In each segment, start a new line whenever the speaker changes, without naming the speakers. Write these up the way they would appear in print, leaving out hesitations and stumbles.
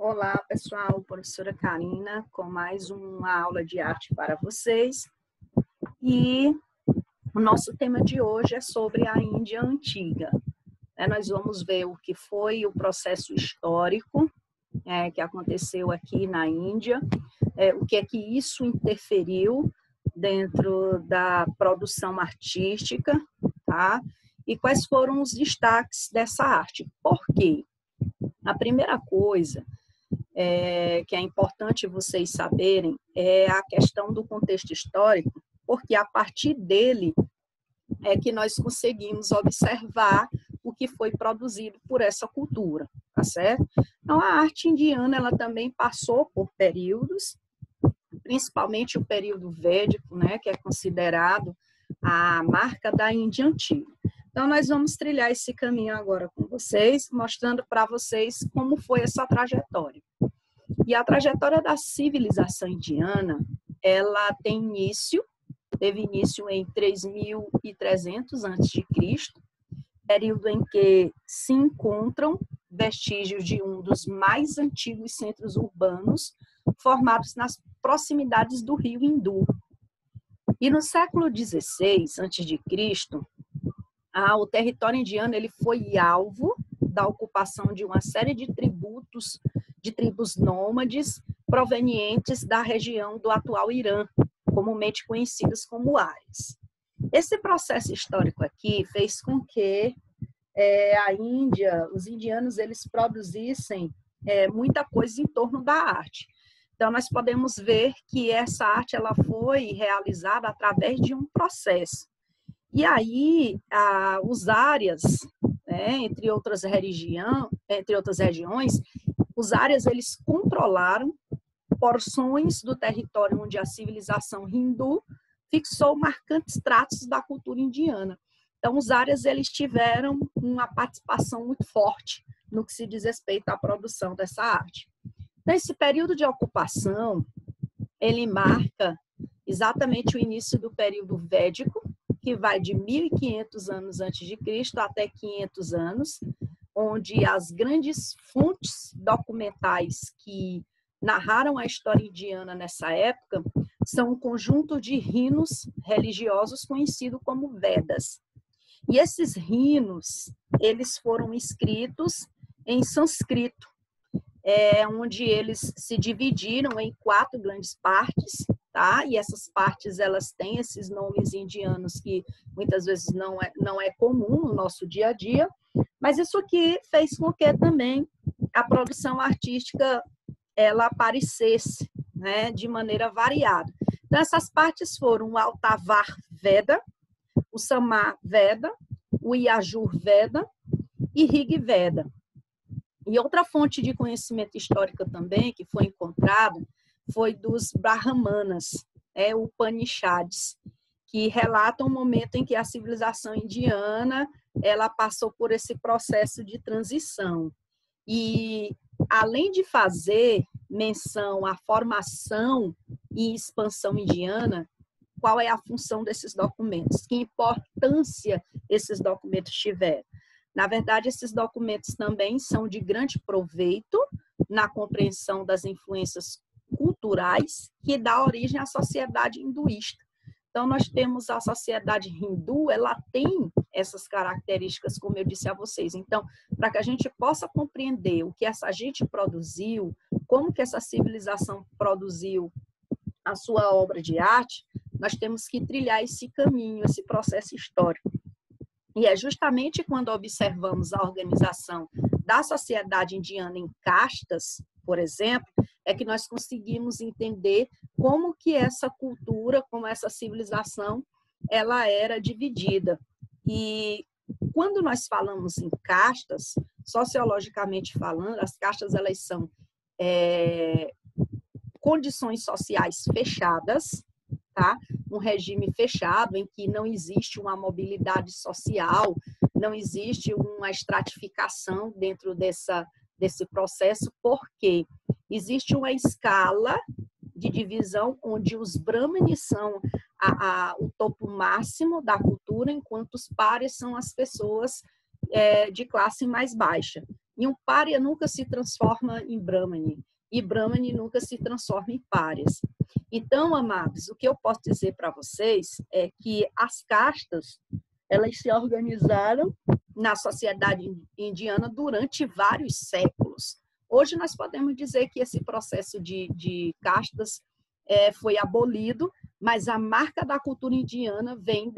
Olá, pessoal, professora Karina, com mais uma aula de arte para vocês. E o nosso tema de hoje é sobre a Índia Antiga. Nós vamos ver o que foi o processo histórico que aconteceu aqui na Índia, o que é que isso interferiu dentro da produção artística, tá? E quais foram os destaques dessa arte. Por quê? A primeira coisa que é importante vocês saberem é a questão do contexto histórico, porque a partir dele é que nós conseguimos observar o que foi produzido por essa cultura, tá certo? Então, a arte indiana, ela também passou por períodos, principalmente o período védico, né, que é considerado a marca da Índia Antiga. Então, nós vamos trilhar esse caminho agora com vocês, mostrando para vocês como foi essa trajetória. E a trajetória da civilização indiana, ela teve início em 3.300 a.C., período em que se encontram vestígios de um dos mais antigos centros urbanos, formados nas proximidades do rio Hindu. E no século XVI a.C., o território indiano ele foi alvo da ocupação de uma série de tribos nômades provenientes da região do atual Irã, comumente conhecidas como Árias. Esse processo histórico aqui fez com que a Índia, os indianos, eles produzissem muita coisa em torno da arte. Então, nós podemos ver que essa arte ela foi realizada através de um processo. E aí, os Árias, entre outras regiões, os Árias eles controlaram porções do território onde a civilização hindu fixou marcantes traços da cultura indiana. Então, os Árias eles tiveram uma participação muito forte no que se diz respeito à produção dessa arte. Então, esse período de ocupação, ele marca exatamente o início do período védico, que vai de 1.500 anos antes de Cristo até 500 anos, onde as grandes fontes documentais que narraram a história indiana nessa época são um conjunto de hinos religiosos conhecido como Vedas. E esses hinos, eles foram escritos em sânscrito, onde eles se dividiram em 4 grandes partes, tá? E essas partes, elas têm esses nomes indianos que muitas vezes não é comum no nosso dia a dia, mas isso aqui fez com que também a produção artística ela aparecesse, né, de maneira variada. Então, essas partes foram o Altavar Veda, o Samar Veda, o Yajur Veda e Rig Veda. E outra fonte de conhecimento histórico também que foi encontrada foi dos Brahmanas, Upanishads, que relatam o momento em que a civilização indiana ela passou por esse processo de transição. E, além de fazer menção à formação e expansão indiana, qual é a função desses documentos? Que importância esses documentos tiveram? Na verdade, esses documentos também são de grande proveito na compreensão das influências culturais que dá origem à sociedade hinduísta. Então, nós temos a sociedade hindu, ela tem essas características, como eu disse a vocês. Então, para que a gente possa compreender o que essa gente produziu, como que essa civilização produziu a sua obra de arte, nós temos que trilhar esse caminho, esse processo histórico. E é justamente quando observamos a organização da sociedade indiana em castas, por exemplo, é que nós conseguimos entender como que essa cultura, como essa civilização, ela era dividida. E quando nós falamos em castas, sociologicamente falando, as castas elas são condições sociais fechadas, tá? Um regime fechado em que não existe uma mobilidade social, não existe uma estratificação dentro desse processo, porque existe uma escala de divisão onde os brahmanes são o topo máximo da cultura, enquanto os pares são as pessoas de classe mais baixa. E um pária nunca se transforma em brahmane, e brahmane nunca se transforma em párias. Então, amados, o que eu posso dizer para vocês é que as castas, elas se organizaram na sociedade indiana durante vários séculos. Hoje nós podemos dizer que esse processo de castas foi abolido, mas a marca da cultura indiana vem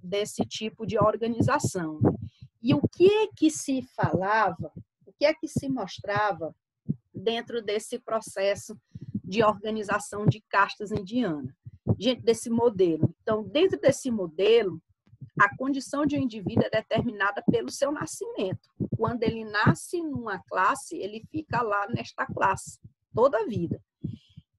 desse tipo de organização. E o que é que se falava, o que é que se mostrava dentro desse processo de organização de castas indiana, dentro desse modelo? Então, dentro desse modelo, a condição de um indivíduo é determinada pelo seu nascimento. Quando ele nasce numa classe, ele fica lá nesta classe toda a vida.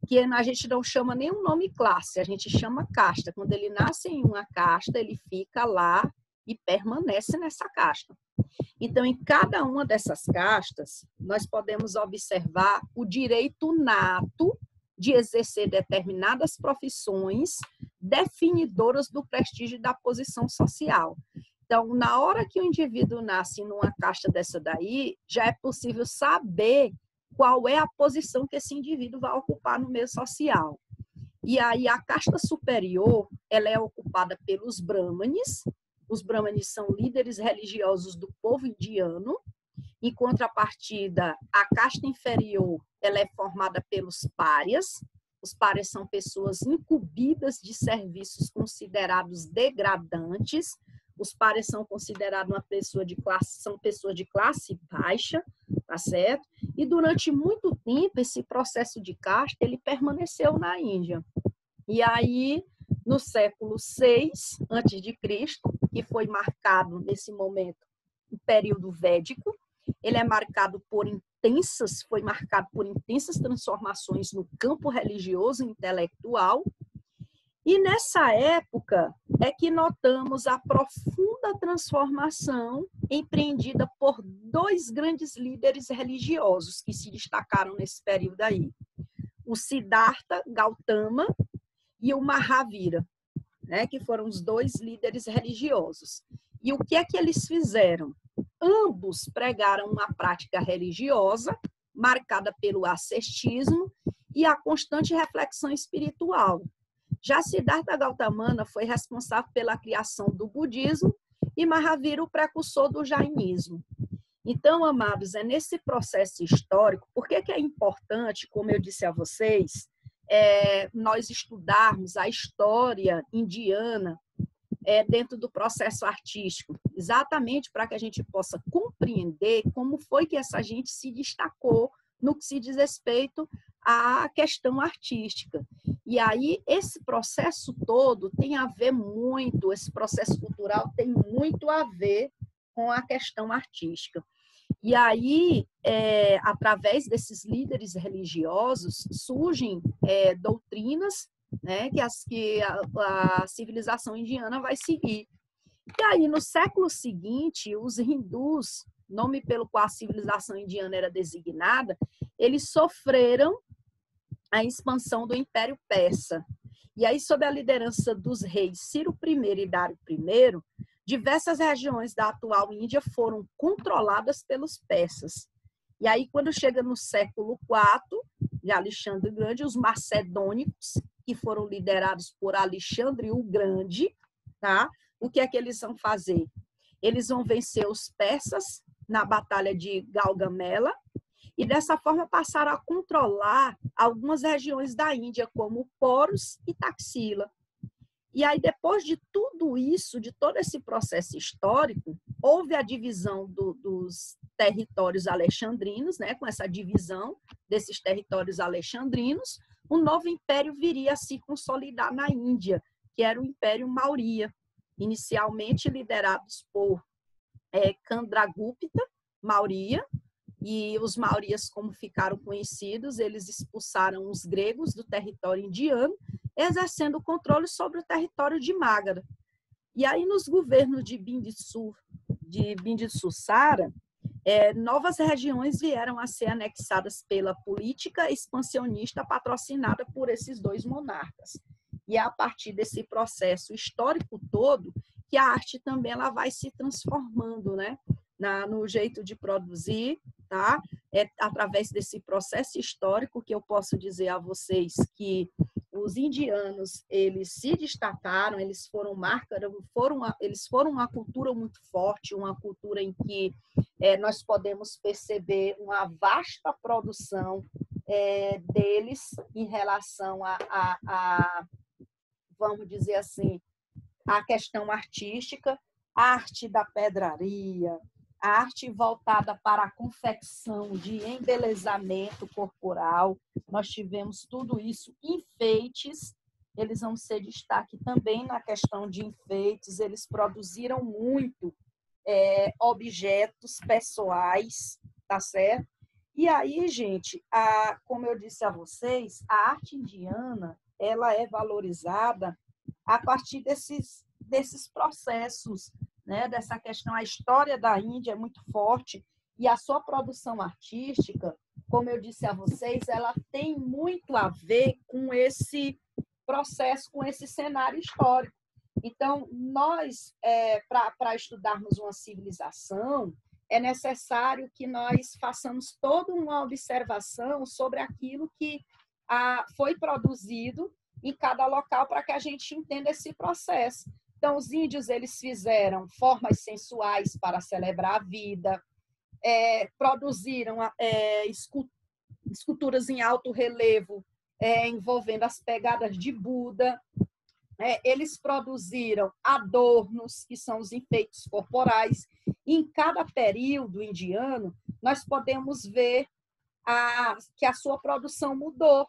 Que a gente não chama nenhum nome classe, a gente chama casta. Quando ele nasce em uma casta, ele fica lá e permanece nessa casta. Então, em cada uma dessas castas, nós podemos observar o direito nato de exercer determinadas profissões definidoras do prestígio da posição social. Então, na hora que o indivíduo nasce numa casta dessa daí, já é possível saber qual é a posição que esse indivíduo vai ocupar no meio social. E aí, a casta superior, ela é ocupada pelos brahmanes. Os brahmanes são líderes religiosos do povo indiano. Em contrapartida, a casta inferior, ela é formada pelos párias. Os párias são pessoas incumbidas de serviços considerados degradantes. Os párias são considerados são pessoas de classe baixa, tá certo? E durante muito tempo, esse processo de casta, ele permaneceu na Índia. E aí, no século VI a.C., que foi marcado nesse momento o período védico, ele é marcado foi marcado por intensas transformações no campo religioso e intelectual. E nessa época é que notamos a profunda transformação empreendida por dois grandes líderes religiosos que se destacaram nesse período aí. O Siddhartha Gautama e o Mahavira, né, que foram os dois líderes religiosos. E o que é que eles fizeram? Ambos pregaram uma prática religiosa marcada pelo ascetismo e a constante reflexão espiritual. Já Siddhartha Gautama foi responsável pela criação do budismo e Mahavira o precursor do jainismo. Então, amados, é nesse processo histórico, por que é importante, como eu disse a vocês, nós estudarmos a história indiana dentro do processo artístico, exatamente para que a gente possa compreender como foi que essa gente se destacou no que se diz respeito à questão artística. E aí, esse processo todo tem a ver muito, esse processo cultural tem muito a ver com a questão artística. E aí, através desses líderes religiosos, surgem doutrinas, né, que a civilização indiana vai seguir. E aí, no século seguinte, os hindus, nome pelo qual a civilização indiana era designada, eles sofreram a expansão do Império Persa. E aí, sob a liderança dos reis Ciro I e Dário I, diversas regiões da atual Índia foram controladas pelos persas. E aí, quando chega no século IV, de Alexandre o Grande, os macedônicos, que foram liderados por Alexandre o Grande, tá? O que é que eles vão fazer? Eles vão vencer os persas na Batalha de Gaugamela e, dessa forma, passaram a controlar algumas regiões da Índia, como Poros e Taxila. E aí, depois de tudo isso, de todo esse processo histórico, houve a divisão dos territórios alexandrinos, né? Com essa divisão desses territórios alexandrinos, um novo império viria a se consolidar na Índia, que era o Império Maurya, inicialmente liderados por Chandragupta Maurya, e os Mauryas, como ficaram conhecidos, eles expulsaram os gregos do território indiano, exercendo o controle sobre o território de Magadha. E aí, nos governos de Bindusara, novas regiões vieram a ser anexadas pela política expansionista patrocinada por esses dois monarcas. E é a partir desse processo histórico todo que a arte também ela vai se transformando, né? no jeito de produzir, tá? É através desse processo histórico que eu posso dizer a vocês que os indianos, eles se destacaram, eles foram uma cultura muito forte, uma cultura em que nós podemos perceber uma vasta produção deles em relação vamos dizer assim, a questão artística, a arte da pedraria, a arte voltada para a confecção de embelezamento corporal. Nós tivemos tudo isso, enfeites, eles vão ser destaque também na questão de enfeites, eles produziram muito objetos pessoais, tá certo? E aí, gente, como eu disse a vocês, a arte indiana, ela é valorizada a partir desses processos, né? Dessa questão, a história da Índia é muito forte e a sua produção artística, como eu disse a vocês, ela tem muito a ver com esse processo, com esse cenário histórico. Então, nós, para estudarmos uma civilização, é necessário que nós façamos toda uma observação sobre aquilo que foi produzido em cada local para que a gente entenda esse processo. Então, os índios, eles fizeram formas sensuais para celebrar a vida, produziram esculturas em alto relevo envolvendo as pegadas de Buda. Eles produziram adornos, que são os enfeites corporais. E em cada período indiano, nós podemos ver que a sua produção mudou.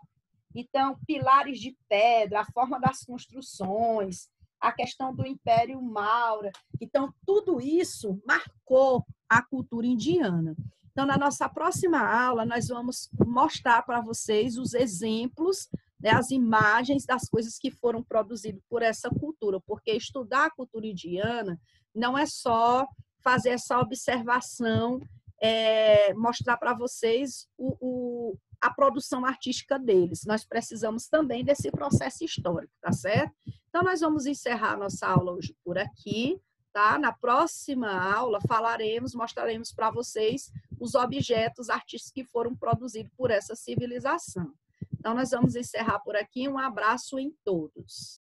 Então, pilares de pedra, a forma das construções, a questão do Império Maurya. Então, tudo isso marcou a cultura indiana. Então, na nossa próxima aula, nós vamos mostrar para vocês os exemplos, né, as imagens das coisas que foram produzidas por essa cultura, porque estudar a cultura indiana não é só fazer essa observação, mostrar para vocês a produção artística deles. Nós precisamos também desse processo histórico, tá certo? Então, nós vamos encerrar a nossa aula hoje por aqui, tá? Na próxima aula, mostraremos para vocês os objetos artísticos que foram produzidos por essa civilização. Então, nós vamos encerrar por aqui. Um abraço em todos.